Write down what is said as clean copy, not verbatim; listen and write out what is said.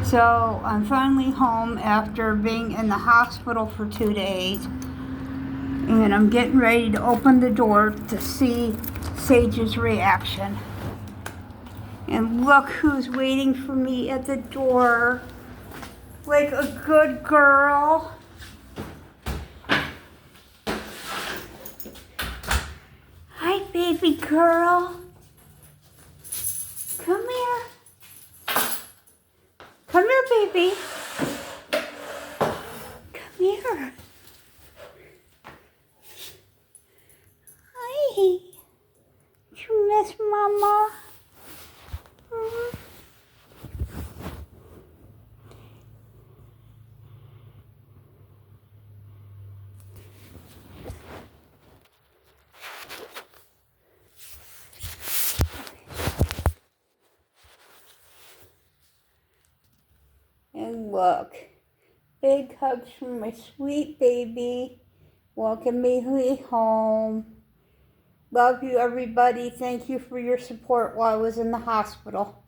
So I'm finally home after being in the hospital for 2 days. And I'm getting ready to open the door to see Sage's reaction. And look who's waiting for me at the door. Like a good girl. Hi, baby girl. Come here. Come here, baby. Come here. Hi. You miss Mama? And look, big hugs from my sweet baby. Welcome me home. Love you, everybody. Thank you for your support while I was in the hospital.